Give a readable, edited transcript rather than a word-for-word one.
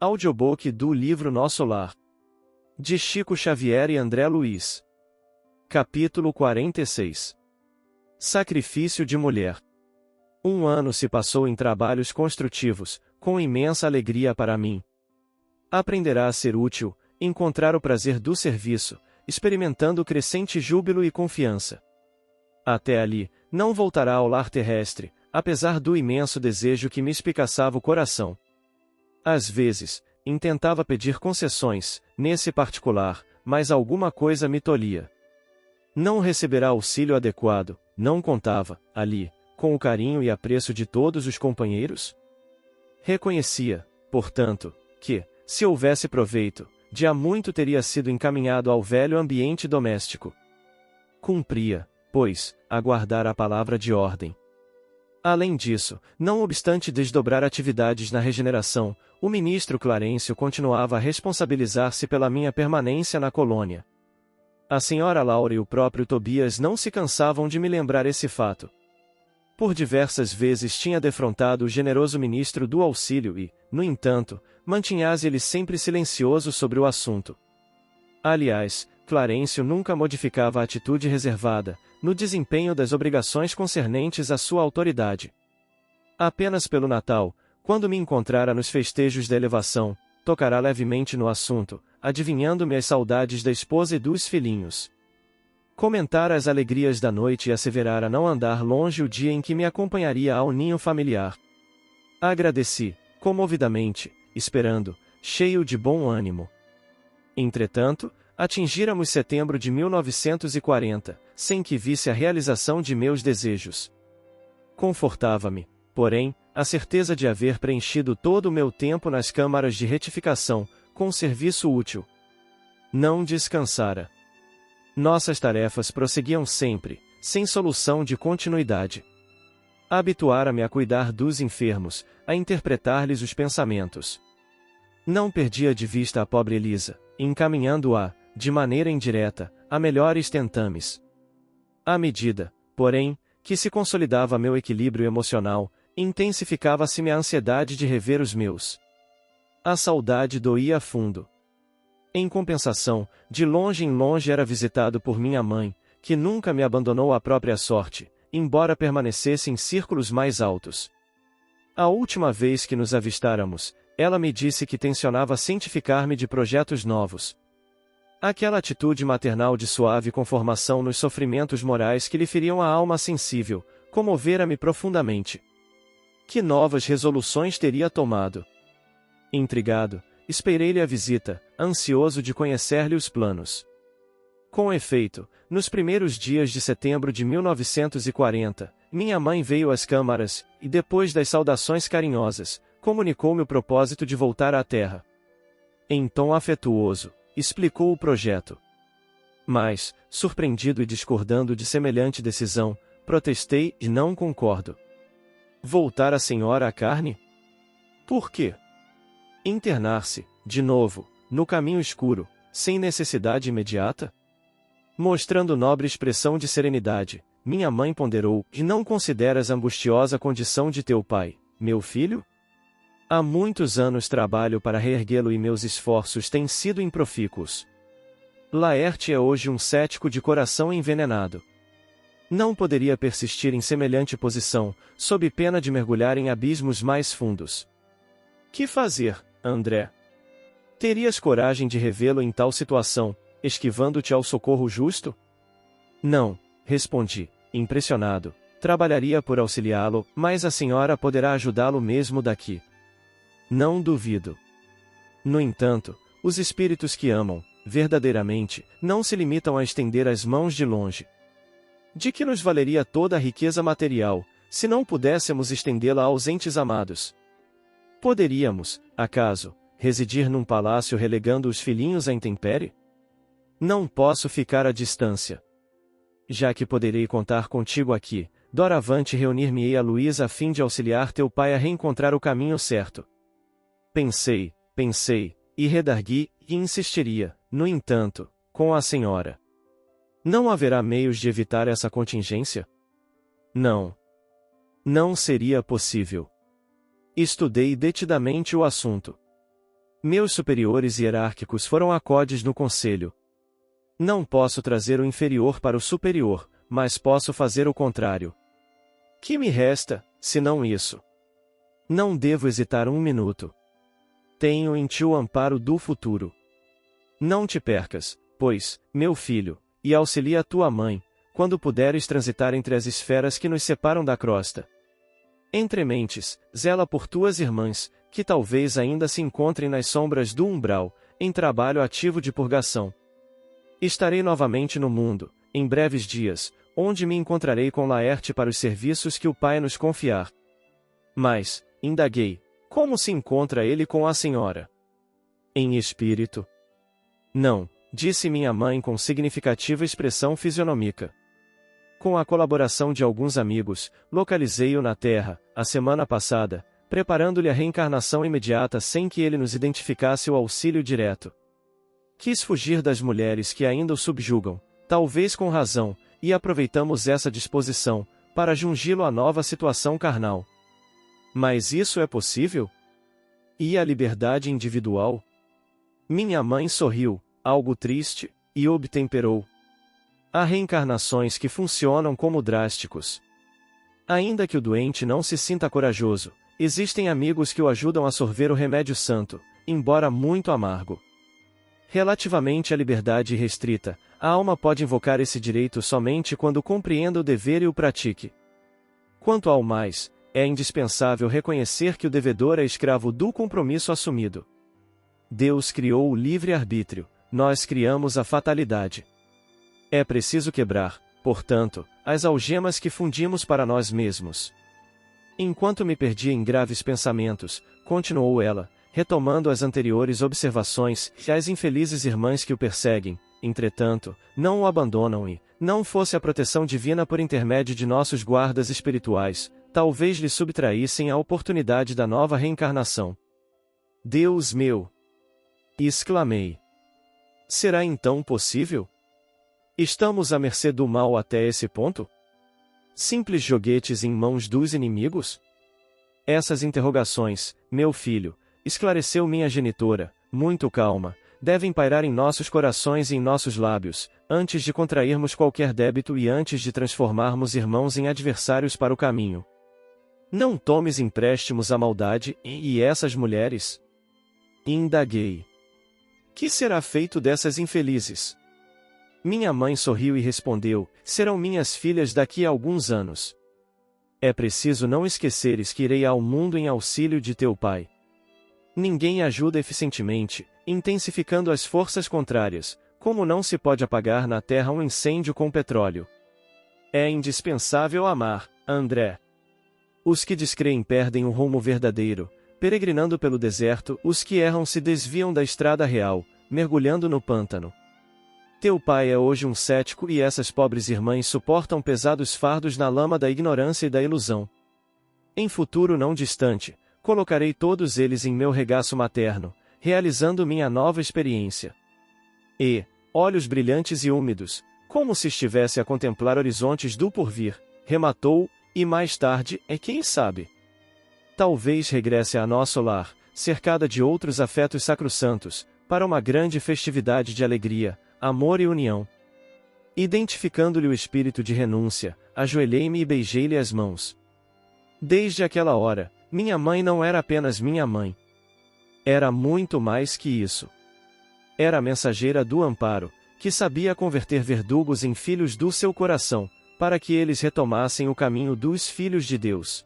Audiobook do livro Nosso Lar, de Chico Xavier e André Luiz. Capítulo 46. Sacrifício de mulher. 1 ano se passou em trabalhos construtivos, com imensa alegria para mim. Aprenderá a ser útil, encontrar o prazer do serviço, experimentando crescente júbilo e confiança. Até ali, não voltará ao lar terrestre, apesar do imenso desejo que me espicaçava o coração. Às vezes, intentava pedir concessões, nesse particular, mas alguma coisa me tolhia. Não receberá auxílio adequado, não contava, ali, com o carinho e apreço de todos os companheiros? Reconhecia, portanto, que, se houvesse proveito, de há muito teria sido encaminhado ao velho ambiente doméstico. Cumpria, pois, aguardar a palavra de ordem. Além disso, não obstante desdobrar atividades na regeneração, o ministro Clarencio continuava a responsabilizar-se pela minha permanência na colônia. A senhora Laura e o próprio Tobias não se cansavam de me lembrar esse fato. Por diversas vezes tinha defrontado o generoso ministro do auxílio e, no entanto, mantinha-se ele sempre silencioso sobre o assunto. Aliás, Clarencio nunca modificava a atitude reservada, no desempenho das obrigações concernentes à sua autoridade. Apenas pelo Natal, quando me encontrara nos festejos da elevação, tocará levemente no assunto, adivinhando-me as saudades da esposa e dos filhinhos. Comentara as alegrias da noite e asseverara não andar longe o dia em que me acompanharia ao ninho familiar. Agradeci, comovidamente, esperando, cheio de bom ânimo. Entretanto, atingíramos setembro de 1940, sem que visse a realização de meus desejos. Confortava-me, porém, a certeza de haver preenchido todo o meu tempo nas câmaras de retificação, com serviço útil. Não descansara. Nossas tarefas prosseguiam sempre, sem solução de continuidade. Habituara-me a cuidar dos enfermos, a interpretar-lhes os pensamentos. Não perdia de vista a pobre Elisa, encaminhando-a, de maneira indireta, a melhores tentames. À medida, porém, que se consolidava meu equilíbrio emocional, intensificava-se-me a ansiedade de rever os meus. A saudade doía a fundo. Em compensação, de longe em longe era visitado por minha mãe, que nunca me abandonou à própria sorte, embora permanecesse em círculos mais altos. A última vez que nos avistáramos, ela me disse que tencionava cientificar-me de projetos novos. Aquela atitude maternal de suave conformação nos sofrimentos morais que lhe feriam a alma sensível, comovera-me profundamente. Que novas resoluções teria tomado? Intrigado, esperei-lhe a visita, ansioso de conhecer-lhe os planos. Com efeito, nos primeiros dias de setembro de 1940, minha mãe veio às câmaras, e depois das saudações carinhosas, comunicou-me o propósito de voltar à terra. Em tom afetuoso, explicou o projeto. Mas, surpreendido e discordando de semelhante decisão, protestei e não concordo. Voltar a senhora à carne? Por quê? Internar-se, de novo, no caminho escuro, sem necessidade imediata? Mostrando nobre expressão de serenidade, minha mãe ponderou: e não consideras angustiosa a condição de teu pai, meu filho? Há muitos anos trabalho para reerguê-lo e meus esforços têm sido improfícuos. Laerte é hoje um cético de coração envenenado. Não poderia persistir em semelhante posição, sob pena de mergulhar em abismos mais fundos. Que fazer, André? Terias coragem de revê-lo em tal situação, esquivando-te ao socorro justo? Não, respondi, impressionado. Trabalharia por auxiliá-lo, mas a senhora poderá ajudá-lo mesmo daqui. Não duvido. No entanto, os espíritos que amam, verdadeiramente, não se limitam a estender as mãos de longe. De que nos valeria toda a riqueza material, se não pudéssemos estendê-la aos entes amados? Poderíamos, acaso, residir num palácio relegando os filhinhos à intempérie? Não posso ficar à distância. Já que poderei contar contigo aqui, doravante reunir-me-ei a Luísa a fim de auxiliar teu pai a reencontrar o caminho certo. Pensei, e redargui, e insistiria, no entanto, com a senhora. Não haverá meios de evitar essa contingência? Não. Não seria possível. Estudei detidamente o assunto. Meus superiores hierárquicos foram acodes no conselho. Não posso trazer o inferior para o superior, mas posso fazer o contrário. Que me resta, senão isso? Não devo hesitar um minuto. Tenho em ti o amparo do futuro. Não te percas, pois, meu filho, e auxilia a tua mãe, quando puderes transitar entre as esferas que nos separam da crosta. Entre mentes, zela por tuas irmãs, que talvez ainda se encontrem nas sombras do umbral, em trabalho ativo de purgação. Estarei novamente no mundo, em breves dias, onde me encontrarei com Laerte para os serviços que o Pai nos confiar. Mas, indaguei, como se encontra ele com a senhora? Em espírito? Não, disse minha mãe com significativa expressão fisionômica. Com a colaboração de alguns amigos, localizei-o na Terra, a semana passada, preparando-lhe a reencarnação imediata sem que ele nos identificasse o auxílio direto. Quis fugir das mulheres que ainda o subjugam, talvez com razão, e aproveitamos essa disposição, para jungi-lo à nova situação carnal. Mas isso é possível? E a liberdade individual? Minha mãe sorriu, algo triste, e obtemperou. Há reencarnações que funcionam como drásticos. Ainda que o doente não se sinta corajoso, existem amigos que o ajudam a sorver o remédio santo, embora muito amargo. Relativamente à liberdade restrita, a alma pode invocar esse direito somente quando compreenda o dever e o pratique. Quanto ao mais, é indispensável reconhecer que o devedor é escravo do compromisso assumido. Deus criou o livre-arbítrio, nós criamos a fatalidade. É preciso quebrar, portanto, as algemas que fundimos para nós mesmos. Enquanto me perdia em graves pensamentos, continuou ela, retomando as anteriores observações, que as infelizes irmãs que o perseguem, entretanto, não o abandonam e, não fosse a proteção divina por intermédio de nossos guardas espirituais, talvez lhe subtraíssem a oportunidade da nova reencarnação. Deus meu! Exclamei. Será então possível? Estamos à mercê do mal até esse ponto? Simples joguetes em mãos dos inimigos? Essas interrogações, meu filho, esclareceu minha genitora, muito calma, devem pairar em nossos corações e em nossos lábios, antes de contrairmos qualquer débito e antes de transformarmos irmãos em adversários para o caminho. Não tomes empréstimos à maldade, e essas mulheres? Indaguei. Que será feito dessas infelizes? Minha mãe sorriu e respondeu, serão minhas filhas daqui a alguns anos. É preciso não esqueceres que irei ao mundo em auxílio de teu pai. Ninguém ajuda eficientemente, intensificando as forças contrárias, como não se pode apagar na terra um incêndio com petróleo. É indispensável amar, André. Os que descreem perdem o rumo verdadeiro, peregrinando pelo deserto, os que erram se desviam da estrada real, mergulhando no pântano. Teu pai é hoje um cético e essas pobres irmãs suportam pesados fardos na lama da ignorância e da ilusão. Em futuro não distante, colocarei todos eles em meu regaço materno, realizando minha nova experiência. E, olhos brilhantes e úmidos, como se estivesse a contemplar horizontes do porvir, rematou, e mais tarde, quem sabe? Talvez regresse a nosso lar, cercada de outros afetos sacrossantos, para uma grande festividade de alegria, amor e união. Identificando-lhe o espírito de renúncia, ajoelhei-me e beijei-lhe as mãos. Desde aquela hora, minha mãe não era apenas minha mãe. Era muito mais que isso. Era a mensageira do amparo, que sabia converter verdugos em filhos do seu coração, para que eles retomassem o caminho dos filhos de Deus.